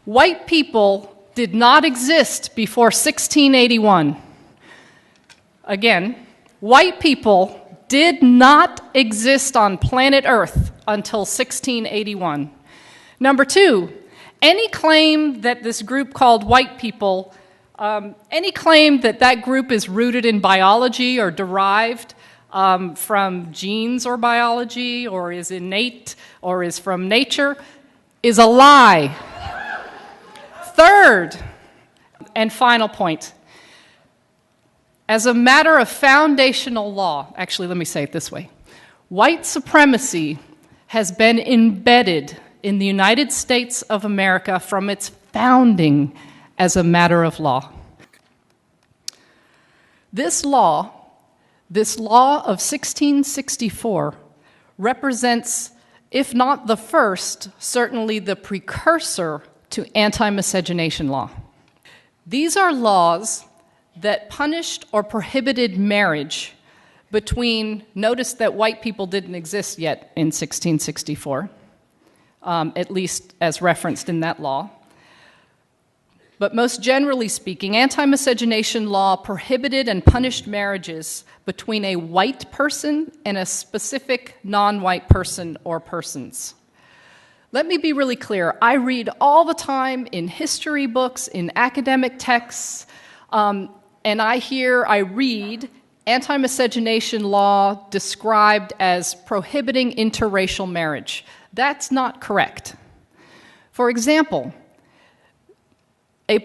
White people did not exist before 1681. Again, white people did not exist on planet Earth until 1681. Number two, any claim that this group called white people, any claim that that group is rooted in biology or derived from genes or biology or is innate or is from nature is a lie. Third and final point. As a matter of foundational law, actually, let me say it this way. White supremacy has been embedded in the United States of America from its founding as a matter of law. This law of 1664, represents, if not the first, certainly the precursor to anti-miscegenation law. These are laws that punished or prohibited marriage between, notice that white people didn't exist yet in 1664, at least as referenced in that law. But most generally speaking, anti-miscegenation law prohibited and punished marriages between a white person and a specific non-white person or persons. Let me be really clear. I read all the time in history books, in academic texts, and I read anti-miscegenation law described as prohibiting interracial marriage. That's not correct. For example, a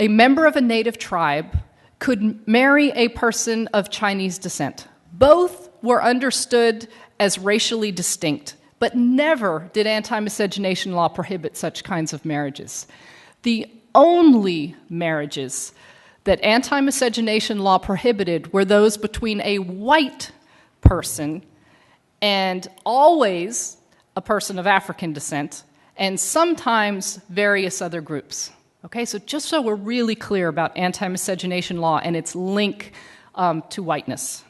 member of a native tribe could marry a person of Chinese descent. Both were understood as racially distinct, but never did anti-miscegenation law prohibit such kinds of marriages. The only marriages that anti-miscegenation law prohibited were those between a white person and always a person of African descent, and sometimes various other groups. Okay, so just so we're really clear about anti-miscegenation law and its link to whiteness.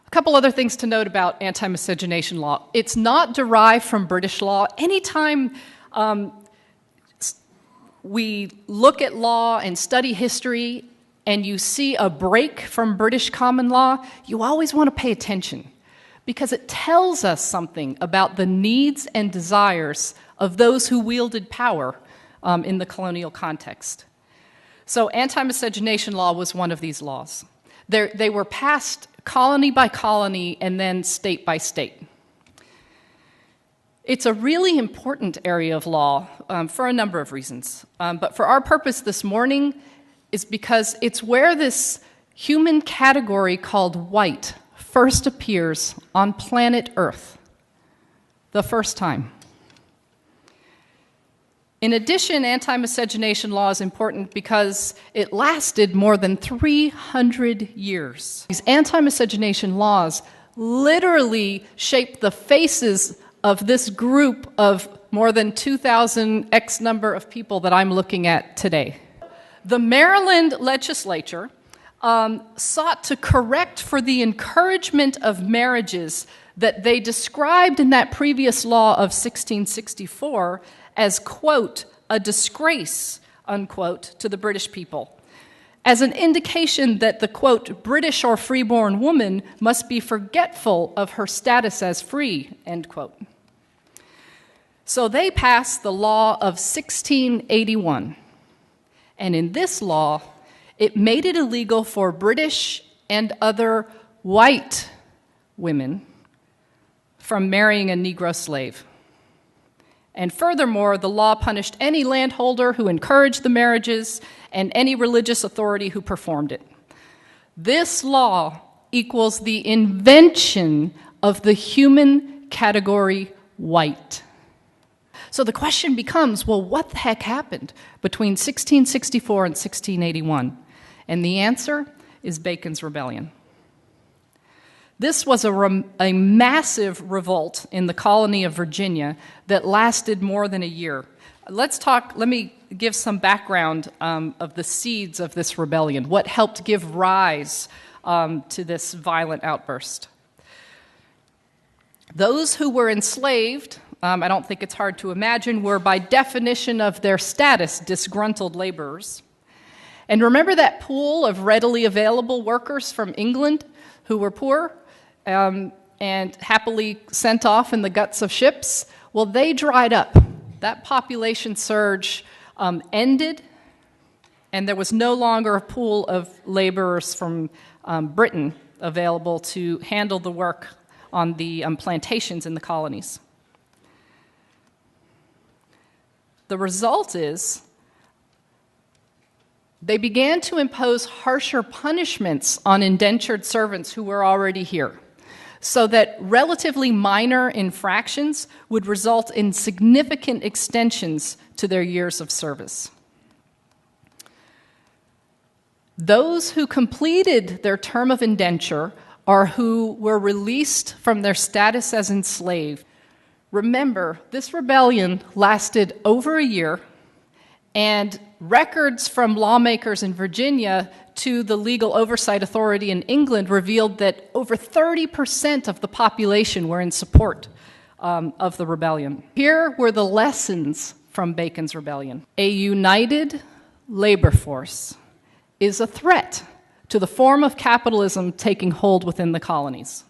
A couple other things to note about anti-miscegenation law. It's not derived from British law. Anytime we look at law and study history and you see a break from British common law, you always want to pay attention because it tells us something about the needs and desires of those who wielded power in the colonial context. So anti-miscegenation law was one of these laws. They were passed colony by colony and then state by state. It's a really important area of law for a number of reasons. But for our purpose this morning is because it's where this human category called white first appears on planet Earth, the first time. In addition, anti-miscegenation law is important because it lasted more than 300 years. These anti-miscegenation laws literally shaped the faces of this group of more than 2,000 X number of people that I'm looking at today. The Maryland legislature sought to correct for the encouragement of marriages that they described in that previous law of 1664 as, quote, a disgrace, unquote, to the British people, as an indication that the, quote, British or freeborn woman must be forgetful of her status as free, end quote. So they passed the law of 1681, and in this law, it made it illegal for British and other white women from marrying a Negro slave. And furthermore, the law punished any landholder who encouraged the marriages and any religious authority who performed it. This law equals the invention of the human category white. So the question becomes, well, what the heck happened between 1664 and 1681? And the answer is Bacon's Rebellion. This was a massive revolt in the colony of Virginia that lasted more than a year. Let me give some background of the seeds of this rebellion, what helped give rise to this violent outburst. Those who were enslaved I don't think it's hard to imagine, were by definition of their status disgruntled laborers. And remember that pool of readily available workers from England who were poor and happily sent off in the guts of ships? Well, they dried up. That population surge ended, and there was no longer a pool of laborers from Britain available to handle the work on the plantations in the colonies. The result is they began to impose harsher punishments on indentured servants who were already here, so that relatively minor infractions would result in significant extensions to their years of service. Those who completed their term of indenture or who were released from their status as enslaved. Remember, this rebellion lasted over a year, and records from lawmakers in Virginia to the Legal Oversight Authority in England revealed that over 30% of the population were in support of the rebellion. Here were the lessons from Bacon's rebellion. A united labor force is a threat to the form of capitalism taking hold within the colonies.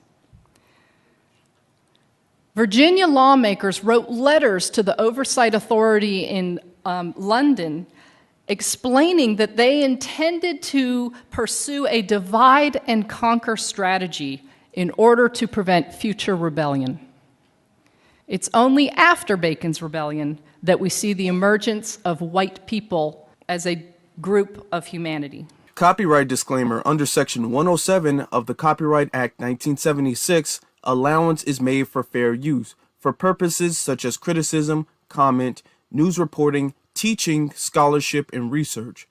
Virginia lawmakers wrote letters to the Oversight Authority in London explaining that they intended to pursue a divide and conquer strategy in order to prevent future rebellion. It's only after Bacon's rebellion that we see the emergence of white people as a group of humanity. Copyright disclaimer. Under Section 107 of the Copyright Act 1976, allowance is made for fair use for purposes such as criticism, comment, news reporting, teaching, scholarship, and research.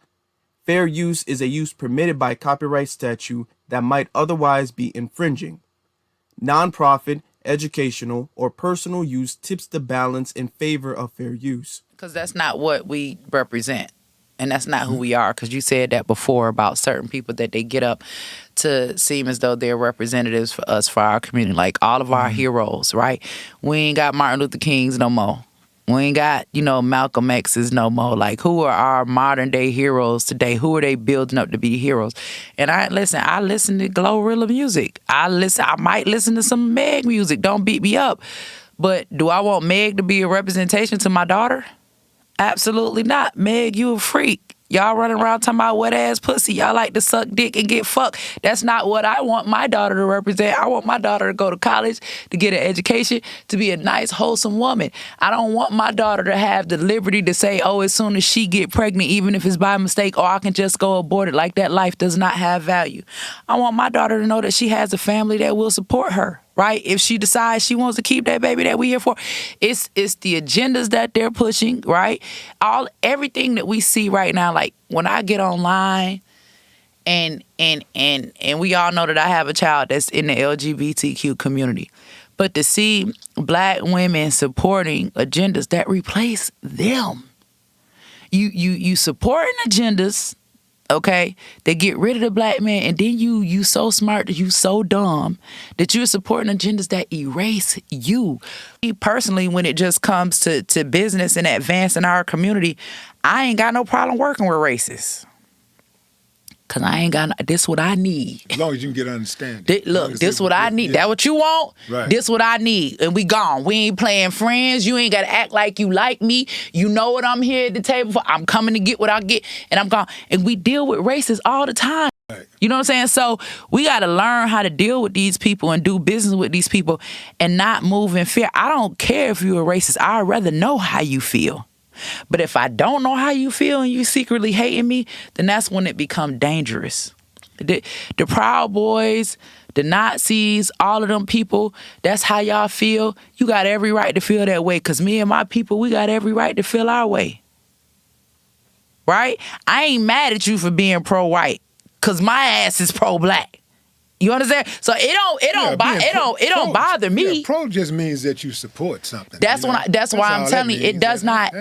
Fair use is a use permitted by copyright statute that might otherwise be infringing. Nonprofit, educational, or personal use tips the balance in favor of fair use. Because that's not what we represent. And that's not who we are, because you said that before about certain people that they get up to seem as though they're representatives for us, for our community. Like all of our heroes, right? We ain't got Martin Luther Kings no more. We ain't got, Malcolm X's no more. Like, who are our modern day heroes today? Who are they building up to be heroes? And I listen to Glorilla music. I might listen to some Meg music. Don't beat me up. But do I want Meg to be a representation to my daughter? Absolutely not. Meg, you a freak. Y'all running around talking about wet ass pussy. Y'all like to suck dick and get fucked. That's not what I want my daughter to represent. I want my daughter to go to college, to get an education, to be a nice, wholesome woman. I don't want my daughter to have the liberty to say, oh, as soon as she get pregnant, even if it's by mistake, or I can just go abort it. Like that life does not have value. I want my daughter to know that she has a family that will support her. Right? If she decides she wants to keep that baby that we here for, it's the agendas that they're pushing, right? Everything that we see right now, like when I get online and we all know that I have a child that's in the LGBTQ community. But to see black women supporting agendas that replace them. You supporting agendas, okay, they get rid of the black man, and then you so smart, you so dumb that you're supporting agendas that erase you. Me personally, when it just comes to business and advancing our community, I ain't got no problem working with racists. Cause I ain't got this what I need. As long as you can get understanding. This what I need. Yeah. That what you want? Right. This what I need. And we gone. We ain't playing friends. You ain't gotta act like you like me. You know what I'm here at the table for. I'm coming to get what I get, and I'm gone. And we deal with racists all the time. Right. You know what I'm saying? So we gotta learn how to deal with these people and do business with these people and not move in fear. I don't care if you're a racist. I'd rather know how you feel. But if I don't know how you feel and you secretly hating me, then that's when it becomes dangerous. The Proud Boys, the Nazis, all of them people, that's how y'all feel. You got every right to feel that way, because me and my people, we got every right to feel our way. Right? I ain't mad at you for being pro-white, because my ass is pro-black. You understand? So it don't bother me. Yeah, pro just means that you support something. That's why I'm telling you, it does not.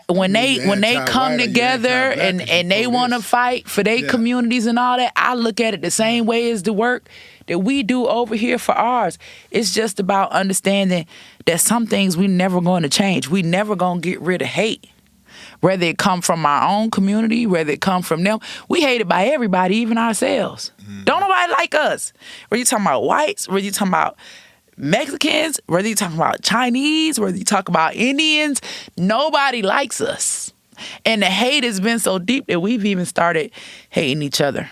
When they come together and they want to fight for their communities and all that, I look at it the same way as the work that we do over here for ours. It's just about understanding that some things we never going to change. We never going to get rid of hate. Whether it come from our own community, whether it come from them, we hated by everybody, even ourselves. Don't nobody like us. Whether you talking about whites, whether you talking about Mexicans, whether you talking about Chinese, whether you talk about Indians, nobody likes us. And the hate has been so deep that we've even started hating each other.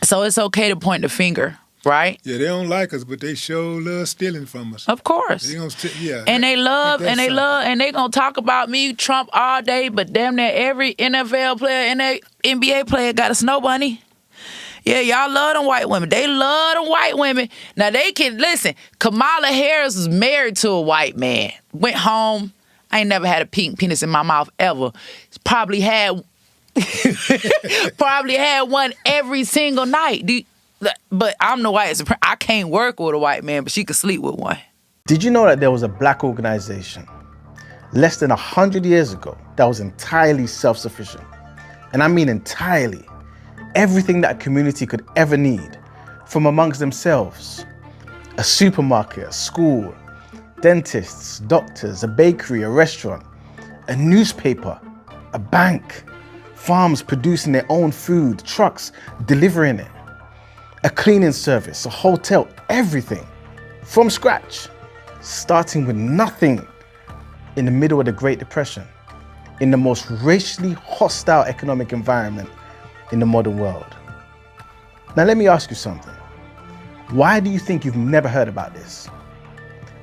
So it's okay to point the finger, right? Yeah, they don't like us, but they sure love stealing from us. Of course. They gonna talk about me, Trump, all day, but damn near every NFL player and NBA player got a snow bunny. Yeah, y'all love them white women. They love them white women. Now they can listen. Kamala Harris was married to a white man. Went home. I ain't never had a pink penis in my mouth ever. Probably had one every single night. But I'm the white supremacy. I can't work with a white man, but she could sleep with one. Did you know that there was a black organization less than 100 years ago that was entirely self-sufficient? And I mean entirely. Everything that a community could ever need from amongst themselves. A supermarket, a school, dentists, doctors, a bakery, a restaurant, a newspaper, a bank, farms producing their own food, trucks delivering it, a cleaning service, a hotel, everything from scratch, starting with nothing in the middle of the Great Depression, in the most racially hostile economic environment in the modern world. Now let me ask you something. Why do you think you've never heard about this?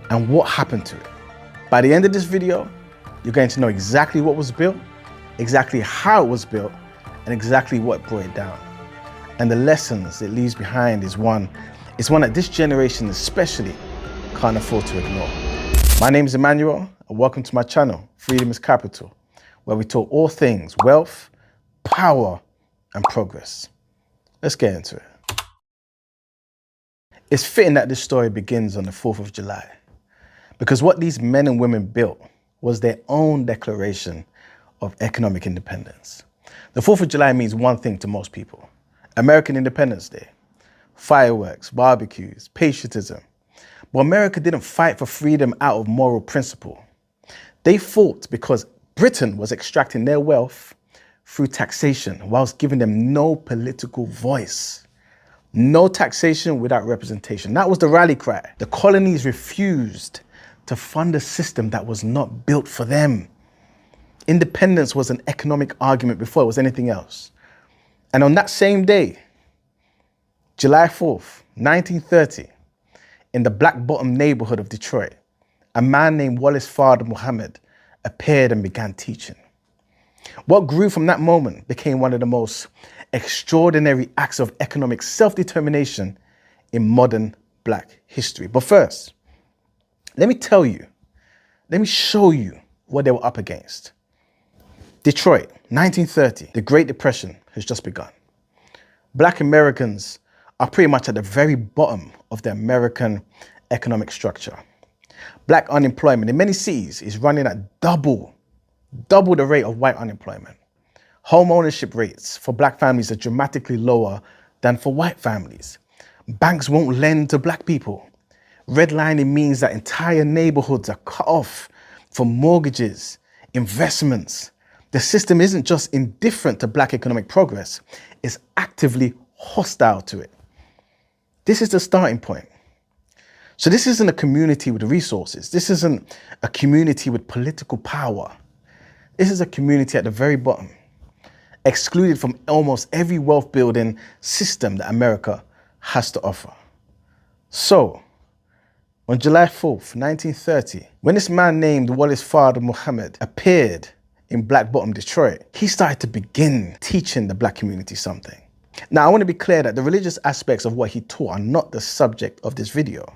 And what happened to it? By the end of this video, you're going to know exactly what was built, exactly how it was built, and exactly what brought it down. And the lessons it leaves behind is one that this generation especially can't afford to ignore. My name is Emmanuel, and welcome to my channel, Freedom is Capital, where we talk all things wealth, power, and progress. Let's get into it. It's fitting that this story begins on the 4th of July, because what these men and women built was their own declaration of economic independence. The 4th of July means one thing to most people: American Independence Day, fireworks, barbecues, patriotism. But America didn't fight for freedom out of moral principle. They fought because Britain was extracting their wealth through taxation whilst giving them no political voice. No taxation without representation. That was the rally cry. The colonies refused to fund a system that was not built for them. Independence was an economic argument before it was anything else. And on that same day, July 4th, 1930, in the Black Bottom neighborhood of Detroit, a man named Wallace Fard Muhammad appeared and began teaching. What grew from that moment became one of the most extraordinary acts of economic self-determination in modern Black history. But first, let me show you what they were up against. Detroit, 1930, the Great Depression has just begun. Black Americans are pretty much at the very bottom of the American economic structure. Black unemployment in many cities is running at double the rate of white unemployment. Home ownership rates for Black families are dramatically lower than for white families. Banks won't lend to Black people. Redlining means that entire neighborhoods are cut off from mortgages, investments. The system isn't just indifferent to Black economic progress, it's actively hostile to it. This is the starting point. So this isn't a community with resources. This isn't a community with political power. This is a community at the very bottom, excluded from almost every wealth building system that America has to offer. So, on July 4th, 1930, when this man named Wallace Fard Muhammad appeared in Black Bottom, Detroit, he started to begin teaching the Black community something. Now, I want to be clear that the religious aspects of what he taught are not the subject of this video.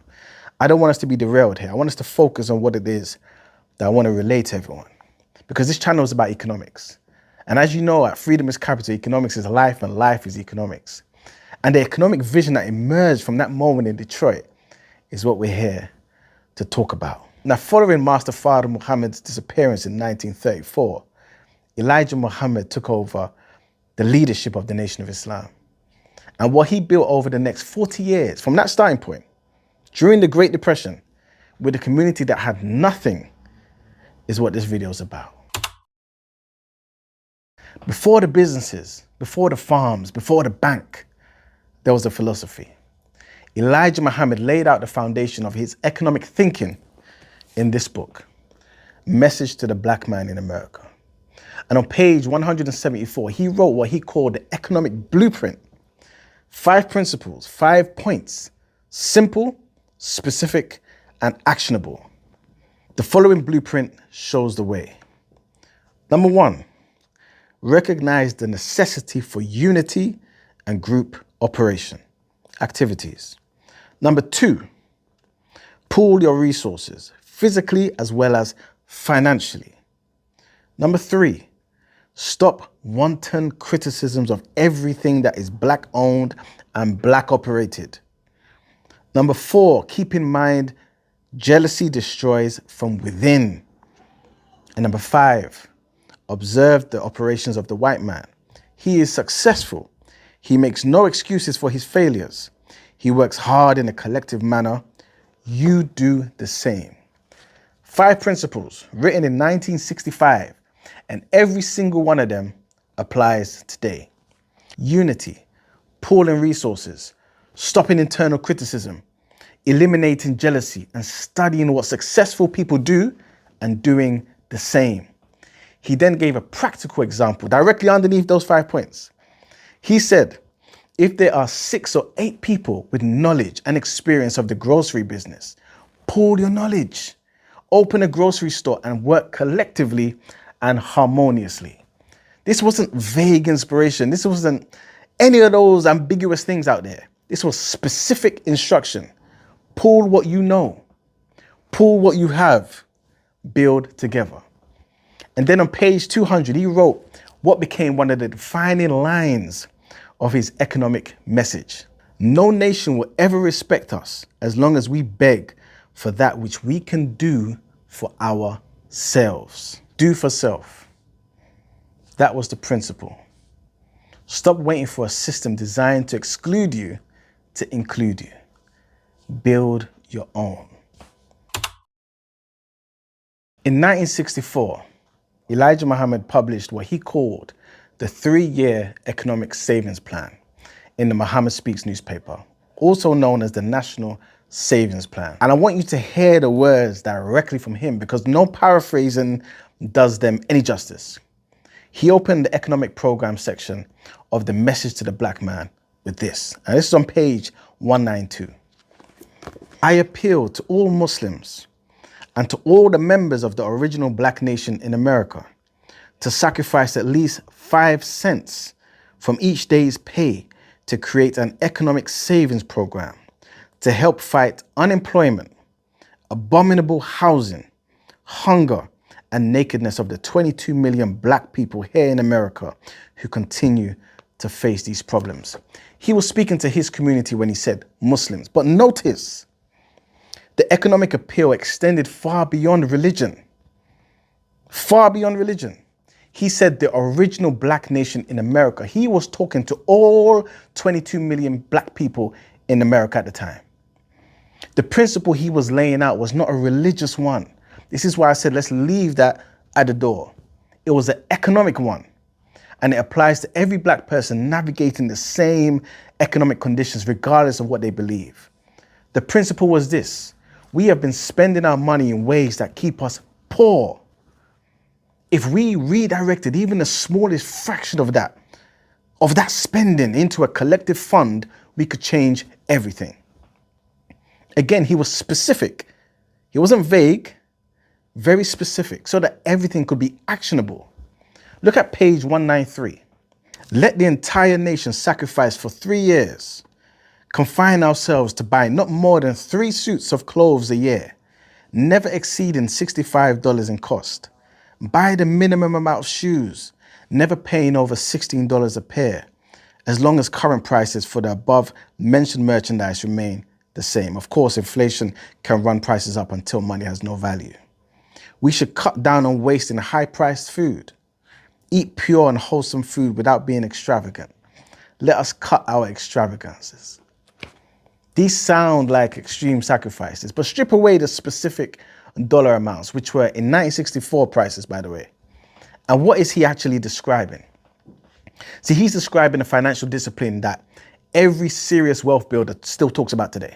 I don't want us to be derailed here. I want us to focus on what it is that I want to relate to everyone, because this channel is about economics. And as you know, at Freedom is Capital, economics is life and life is economics. And the economic vision that emerged from that moment in Detroit is what we're here to talk about. Now, following Master Fard Muhammad's disappearance in 1934, Elijah Muhammad took over the leadership of the Nation of Islam. And what he built over the next 40 years, from that starting point, during the Great Depression, with a community that had nothing, is what this video is about. Before the businesses, before the farms, before the bank, there was a philosophy. Elijah Muhammad laid out the foundation of his economic thinking in this book, Message to the Black Man in America. And on page 174, he wrote what he called the economic blueprint. 5 principles, 5 points, simple, specific, and actionable. The following blueprint shows the way. Number 1, recognize the necessity for unity and group operation activities. Number 2, pool your resources, physically as well as financially. Number 3, stop wanton criticisms of everything that is Black owned and Black operated. Number 4, keep in mind, jealousy destroys from within. And number 5, observe the operations of the white man. He is successful. He makes no excuses for his failures. He works hard in a collective manner. You do the same. 5 principles written in 1965, and every single one of them applies today. Unity, pooling resources, stopping internal criticism, eliminating jealousy, and studying what successful people do and doing the same. He then gave a practical example directly underneath those 5 points. He said, if there are 6 or 8 people with knowledge and experience of the grocery business, pool your knowledge, open a grocery store and work collectively and harmoniously. This wasn't vague inspiration. This wasn't any of those ambiguous things out there. This was specific instruction. Pool what you know, pool what you have, build together. And then on page 200, he wrote what became one of the defining lines of his economic message. No nation will ever respect us as long as we beg for that which we can do for ourselves. Do for self. That was the principle. Stop waiting for a system designed to exclude you to include you. Build your own. In 1964, Elijah Muhammad published what he called the 3-year economic savings plan in the Muhammad Speaks newspaper, also known as the National Savings Plan. And I want you to hear the words directly from him because no paraphrasing does them any justice. He opened the economic program section of the Message to the Black Man with this. And this is on page 192. I appeal to all Muslims and to all the members of the original Black nation in America to sacrifice at least 5 cents from each day's pay to create an economic savings program to help fight unemployment, abominable housing, hunger, and nakedness of the 22 million Black people here in America who continue to face these problems. He was speaking to his community when he said Muslims, but notice the economic appeal extended far beyond religion. Far beyond religion. He said the original Black nation in America. He was talking to all 22 million Black people in America at the time. The principle he was laying out was not a religious one. This is why I said, let's leave that at the door. It was an economic one. And it applies to every Black person navigating the same economic conditions, regardless of what they believe. The principle was this: we have been spending our money in ways that keep us poor. If we redirected even the smallest fraction of that spending into a collective fund, we could change everything. Again, he was specific. He wasn't vague, very specific, so that everything could be actionable. Look at page 193. Let the entire nation sacrifice for 3 years. Confine ourselves to buy not more than 3 suits of clothes a year, never exceeding $65 in cost. Buy the minimum amount of shoes, never paying over $16 a pair. as long as current prices for the above mentioned merchandise remain the same. Of course, inflation can run prices up until money has no value. We should cut down on wasting high-priced food. Eat pure and wholesome food without being extravagant. Let us cut our extravagances. These sound like extreme sacrifices, but strip away the specific dollar amounts, which were in 1964 prices, by the way. And what is he actually describing? See, he's describing a financial discipline that every serious wealth builder still talks about today.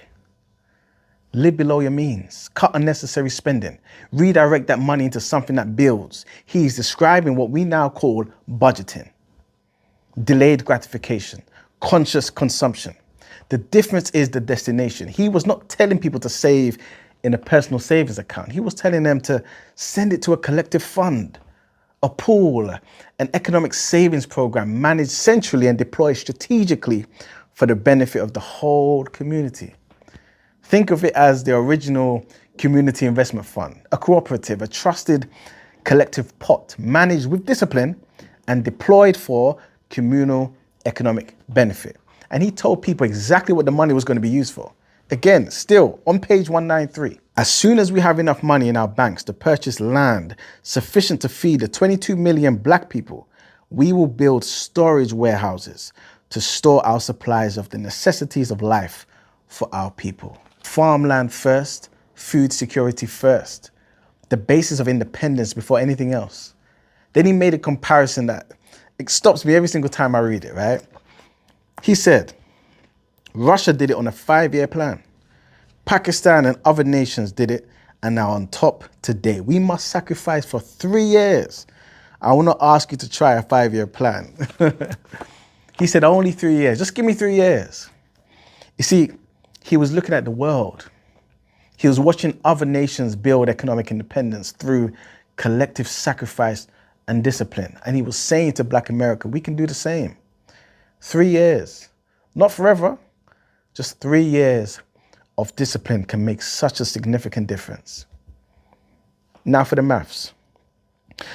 Live below your means, cut unnecessary spending, redirect that money into something that builds. He's describing what we now call budgeting, delayed gratification, conscious consumption. The difference is the destination. He was not telling people to save in a personal savings account. He was telling them to send it to a collective fund, a pool, an economic savings program managed centrally and deployed strategically for the benefit of the whole community. Think of it as the original community investment fund, a cooperative, a trusted collective pot managed with discipline and deployed for communal economic benefit. And he told people exactly what the money was going to be used for. Again, still on page 193. As soon as we have enough money in our banks to purchase land sufficient to feed the 22 million black people, we will build storage warehouses to store our supplies of the necessities of life for our people. Farmland first, food security first, the basis of independence before anything else. Then he made a comparison that it stops me every single time I read it, right? He said, Russia did it on a 5-year plan. Pakistan and other nations did it and are on top today. We must sacrifice for 3 years. I will not ask you to try a 5-year plan. He said, only 3 years. Just give me 3 years. You see, he was looking at the world. He was watching other nations build economic independence through collective sacrifice and discipline. And he was saying to Black America, we can do the same. 3 years, not forever, just 3 years of discipline can make such a significant difference. Now for the maths.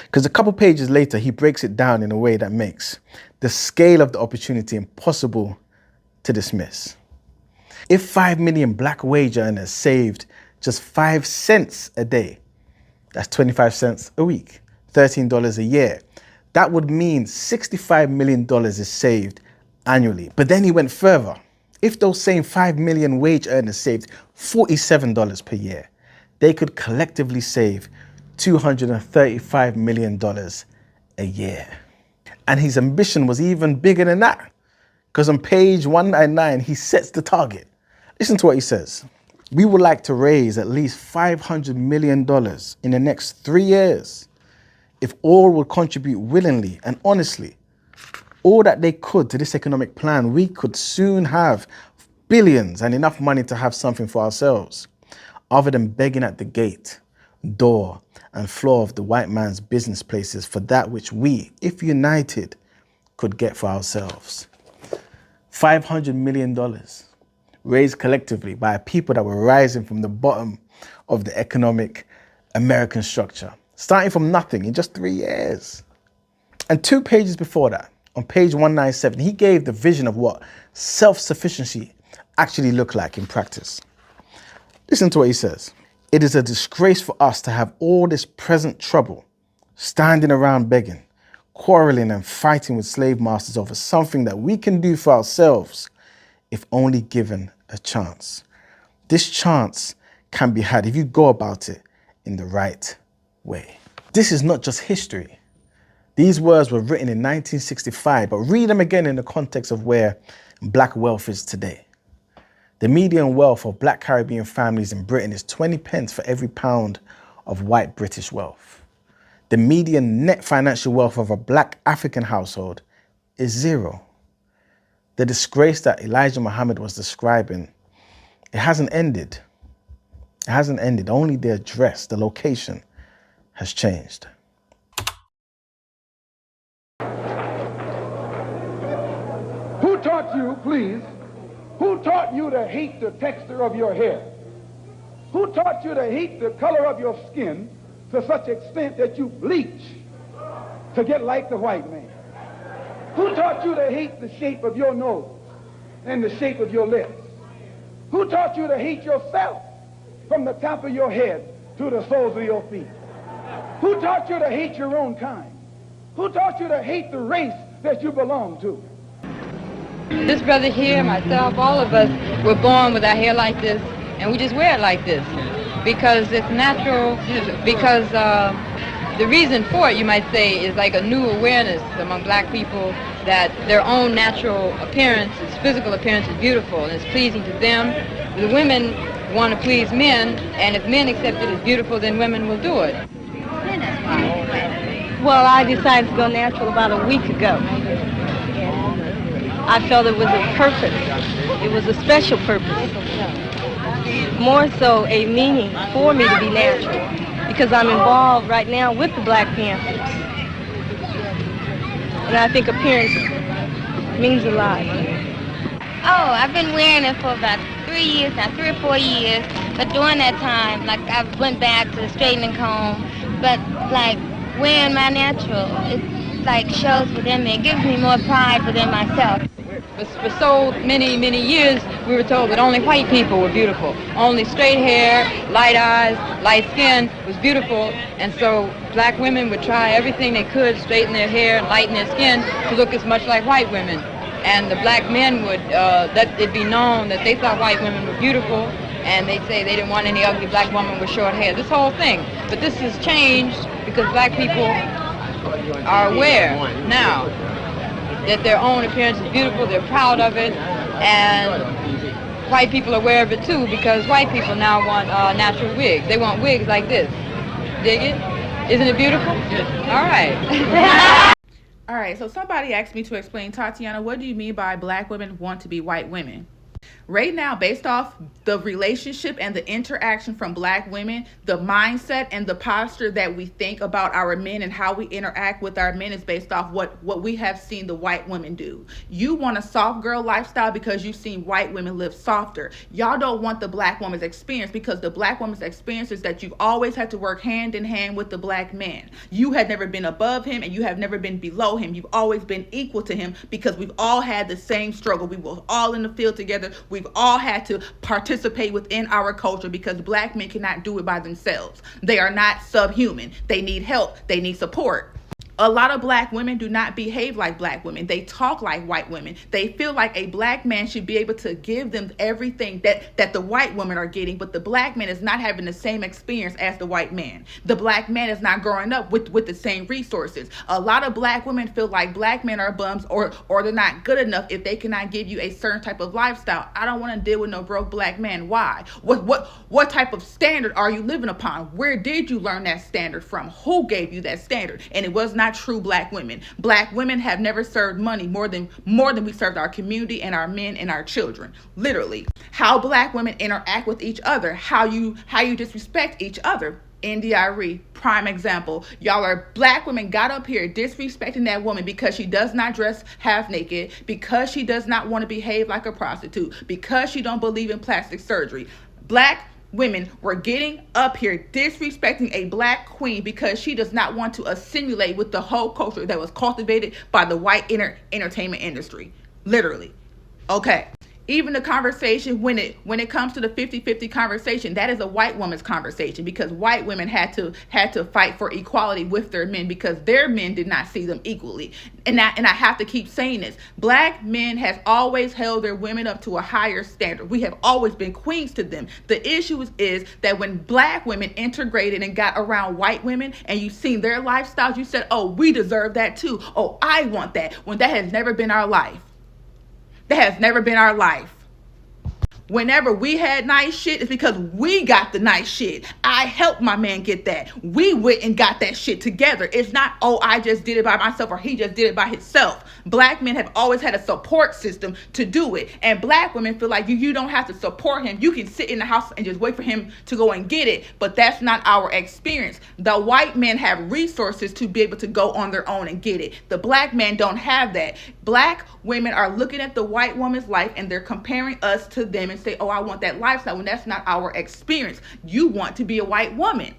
Because a couple pages later, he breaks it down in a way that makes the scale of the opportunity impossible to dismiss. If 5 million black wage earners saved just 5 cents a day, that's 25 cents a week, $13 a year, that would mean $65 million is saved annually. But then he went further. If those same 5 million wage earners saved $47 per year, they could collectively save $235 million a year. And his ambition was even bigger than that, because on page 199, he sets the target. Listen to what he says. We would like to raise at least $500 million in the next 3 years. If all would contribute willingly and honestly, all that they could to this economic plan, we could soon have billions and enough money to have something for ourselves, other than begging at the gate, door, and floor of the white man's business places for that which we, if united, could get for ourselves. $500 million raised collectively by people that were rising from the bottom of the economic American structure, starting from nothing in just 3 years. And 2 pages before that, on page 197, he gave the vision of what self-sufficiency actually looked like in practice. Listen to what he says. It is a disgrace for us to have all this present trouble, standing around begging, quarreling and fighting with slave masters over something that we can do for ourselves if only given a chance. This chance can be had if you go about it in the right way. This is not just history. These words were written in 1965, but read them again in the context of where black wealth is today. The median wealth of black Caribbean families in Britain is 20 pence for every pound of white British wealth. The median net financial wealth of a black African household is 0. The disgrace that Elijah Muhammad was describing, it hasn't ended. It hasn't ended. Only the address, the location has changed. Who taught you, please, who taught you to hate the texture of your hair? Who taught you to hate the color of your skin to such extent that you bleach to get like the white man? Who taught you to hate the shape of your nose and the shape of your lips? Who taught you to hate yourself from the top of your head to the soles of your feet? Who taught you to hate your own kind? Who taught you to hate the race that you belong to? This brother here, myself, all of us were born with our hair like this, and we just wear it like this because it's natural, because the reason for it, you might say, is like a new awareness among black people that their own natural appearance, physical appearance is beautiful and it's pleasing to them. The women want to please men, and if men accept it as beautiful, then women will do it. Well, I decided to go natural about a week ago. I felt it was a purpose. It was a special purpose. More so a meaning for me to be natural, because I'm involved right now with the Black Panthers. And I think appearance means a lot. Oh, I've been wearing it for about 3 years now, 3 or 4 years. But during that time, like, I went back to the straightening comb. But like wearing my natural, it like shows within me. It gives me more pride within myself. For so many, many years, we were told that only white people were beautiful. Only straight hair, light eyes, light skin was beautiful. And so black women would try everything they could, straighten their hair and lighten their skin to look as much like white women. And the black men would let it be known that they thought white women were beautiful, and they'd say they didn't want any ugly black woman with short hair. This whole thing. But this has changed because black people are aware now that their own appearance is beautiful, they're proud of it, and white people are aware of it too, because white people now want natural wigs. They want wigs like this. Dig it? Isn't it beautiful? All right. All right, so somebody asked me to explain, Tatiana, what do you mean by black women want to be white women? Right now, based off the relationship and the interaction from black women, the mindset and the posture that we think about our men and how we interact with our men is based off what we have seen the white women do. You want a soft girl lifestyle because you've seen white women live softer. Y'all don't want the black woman's experience because the black woman's experience is that you've always had to work hand in hand with the black man. You had never been above him and you have never been below him. You've always been equal to him because we've all had the same struggle. We were all in the field together. We've all had to participate within our culture because black men cannot do it by themselves. They are not subhuman. They need help. They need support. A lot of black women do not behave like black women. They talk like white women. They feel like a black man should be able to give them everything that the white women are getting, but the black man is not having the same experience as the white man. The black man is not growing up with the same resources. A lot of black women feel like black men are bums or they're not good enough if they cannot give you a certain type of lifestyle. I don't want to deal with no broke black man. Why? What type of standard are you living upon? Where did you learn that standard from? Who gave you that standard? And it was not true black women. Black women have never served money more than we served our community and our men and our children. Literally. How black women interact with each other, how you disrespect each other. NDIRE, prime example. Y'all are black women got up here disrespecting that woman because she does not dress half naked, because she does not want to behave like a prostitute, because she don't believe in plastic surgery. Black women were getting up here disrespecting a black queen because she does not want to assimilate with the whole culture that was cultivated by the white entertainment industry. Literally. Okay. Even the conversation, when it comes to the 50-50 conversation, that is a white woman's conversation because white women had to fight for equality with their men because their men did not see them equally. And I have to keep saying this. Black men has always held their women up to a higher standard. We have always been queens to them. The issue is that when black women integrated and got around white women and you've seen their lifestyles, you said, oh, we deserve that too. Oh, I want that. When that has never been our life. That has never been our life. Whenever we had nice shit, it's because we got the nice shit. I helped my man get that. We went and got that shit together. It's not, oh, I just did it by myself or he just did it by himself. Black men have always had a support system to do it. And black women feel like you don't have to support him. You can sit in the house and just wait for him to go and get it. But that's not our experience. The white men have resources to be able to go on their own and get it. The black men don't have that. Black women are looking at the white woman's life and they're comparing us to them and say, oh, I want that lifestyle, when that's not our experience. You want to be a white woman.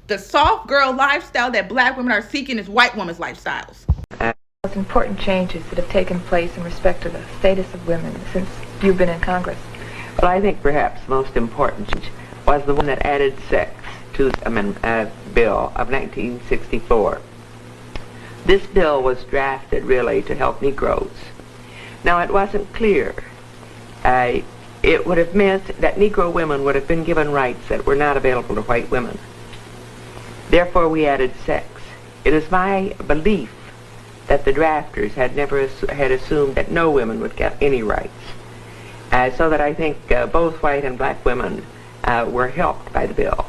The soft girl lifestyle that black women are seeking is white women's lifestyles. Most important changes that have taken place in respect to the status of women since you've been in Congress? Well, I think perhaps most important was the one that added sex to the bill of 1964. This bill was drafted really to help Negroes. Now, it wasn't clear. It would have meant that Negro women would have been given rights that were not available to white women. Therefore, we added sex. It is my belief that the drafters had assumed that no women would get any rights. So that I think both white and black women were helped by the bill.